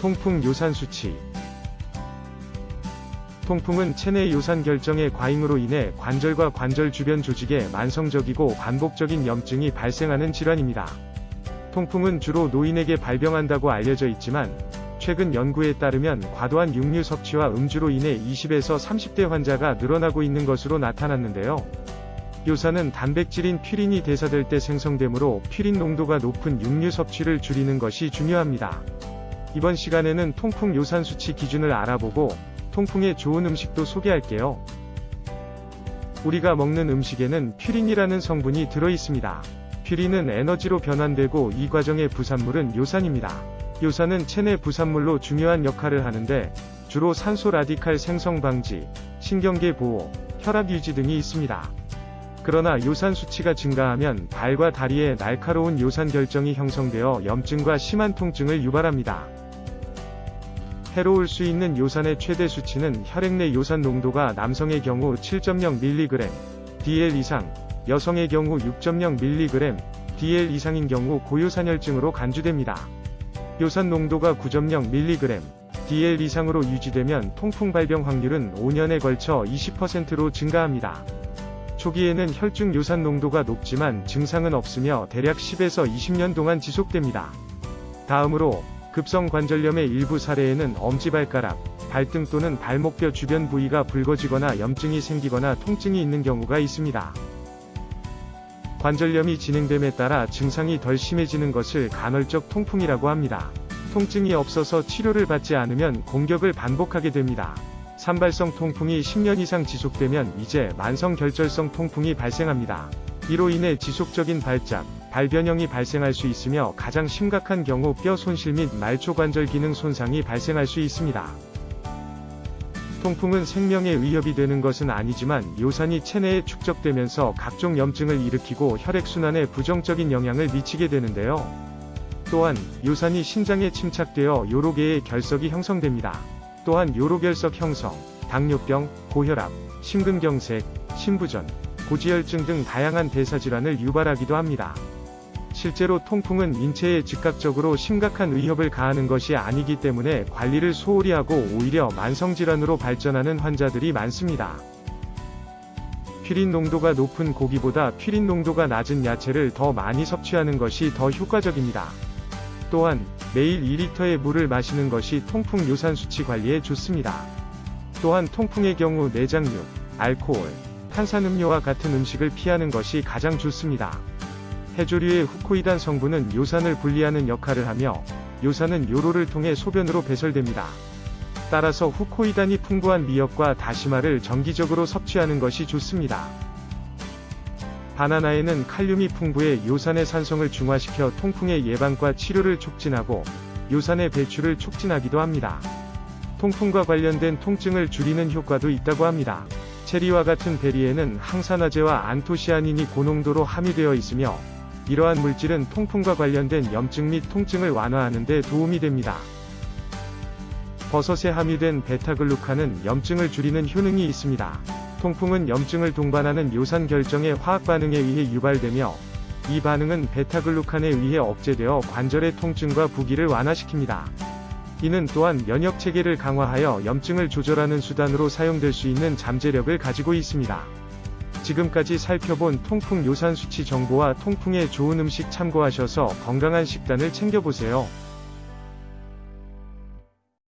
통풍 요산 수치. 통풍은 체내 요산 결정의 과잉으로 인해 관절과 관절 주변 조직에 만성적이고 반복적인 염증이 발생하는 질환입니다. 통풍은 주로 노인에게 발병한다고 알려져 있지만, 최근 연구에 따르면 과도한 육류 섭취와 음주로 인해 20에서 30대 환자가 늘어나고 있는 것으로 나타났는데요. 요산은 단백질인 퓨린이 대사될 때 생성되므로 퓨린 농도가 높은 육류 섭취를 줄이는 것이 중요합니다. 이번 시간에는 통풍 요산 수치 기준을 알아보고 통풍에 좋은 음식도 소개할게요. 우리가 먹는 음식에는 퓨린이라는 성분이 들어 있습니다. 퓨린은 에너지로 변환되고 이 과정의 부산물은 요산입니다. 요산은 체내 부산물로 중요한 역할을 하는데 주로 산소 라디칼 생성 방지, 신경계 보호, 혈압 유지 등이 있습니다. 그러나 요산 수치가 증가하면 발과 다리에 날카로운 요산 결정이 형성되어 염증과 심한 통증을 유발합니다. 해로울 수 있는 요산의 최대 수치는 혈액 내 요산 농도가 남성의 경우 7.0mg, DL 이상, 여성의 경우 6.0mg, DL 이상인 경우 고요산혈증으로 간주됩니다. 요산 농도가 9.0mg, DL 이상으로 유지되면 통풍 발병 확률은 5년에 걸쳐 20%로 증가합니다. 초기에는 혈중 요산 농도가 높지만 증상은 없으며 대략 10에서 20년 동안 지속됩니다. 다음으로 급성 관절염의 일부 사례에는 엄지발가락, 발등 또는 발목뼈 주변 부위가 붉어지거나 염증이 생기거나 통증이 있는 경우가 있습니다. 관절염이 진행됨에 따라 증상이 덜 심해지는 것을 간헐적 통풍이라고 합니다. 통증이 없어서 치료를 받지 않으면 공격을 반복하게 됩니다. 산발성 통풍이 10년 이상 지속되면 이제 만성결절성 통풍이 발생합니다. 이로 인해 지속적인 발작, 발변형이 발생할 수 있으며 가장 심각한 경우 뼈 손실 및 말초관절 기능 손상이 발생할 수 있습니다. 통풍은 생명에 위협이 되는 것은 아니지만 요산이 체내에 축적되면서 각종 염증을 일으키고 혈액순환에 부정적인 영향을 미치게 되는데요. 또한 요산이 신장에 침착되어 요로계의 결석이 형성됩니다. 또한 요로결석 형성, 당뇨병, 고혈압, 심근경색, 심부전, 고지혈증 등 다양한 대사질환을 유발하기도 합니다. 실제로 통풍은 인체에 즉각적으로 심각한 위협을 가하는 것이 아니기 때문에 관리를 소홀히 하고 오히려 만성질환으로 발전하는 환자들이 많습니다. 퓨린 농도가 높은 고기보다 퓨린 농도가 낮은 야채를 더 많이 섭취하는 것이 더 효과적입니다. 또한 매일 2리터의 물을 마시는 것이 통풍 요산 수치 관리에 좋습니다. 또한 통풍의 경우 내장육, 알코올, 탄산음료와 같은 음식을 피하는 것이 가장 좋습니다. 해조류의 후코이단 성분은 요산을 분리하는 역할을 하며 요산은 요로를 통해 소변으로 배설됩니다. 따라서 후코이단이 풍부한 미역과 다시마를 정기적으로 섭취하는 것이 좋습니다. 바나나에는 칼륨이 풍부해 요산의 산성을 중화시켜 통풍의 예방과 치료를 촉진하고 요산의 배출을 촉진하기도 합니다. 통풍과 관련된 통증을 줄이는 효과도 있다고 합니다. 체리와 같은 베리에는 항산화제와 안토시아닌이 고농도로 함유되어 있으며 이러한 물질은 통풍과 관련된 염증 및 통증을 완화하는 데 도움이 됩니다. 버섯에 함유된 베타글루칸은 염증을 줄이는 효능이 있습니다. 통풍은 염증을 동반하는 요산 결정의 화학 반응에 의해 유발되며 이 반응은 베타글루칸에 의해 억제되어 관절의 통증과 부기를 완화시킵니다. 이는 또한 면역 체계를 강화하여 염증을 조절하는 수단으로 사용될 수 있는 잠재력을 가지고 있습니다. 지금까지 살펴본 통풍 요산 수치 정보와 통풍에 좋은 음식 참고하셔서 건강한 식단을 챙겨보세요.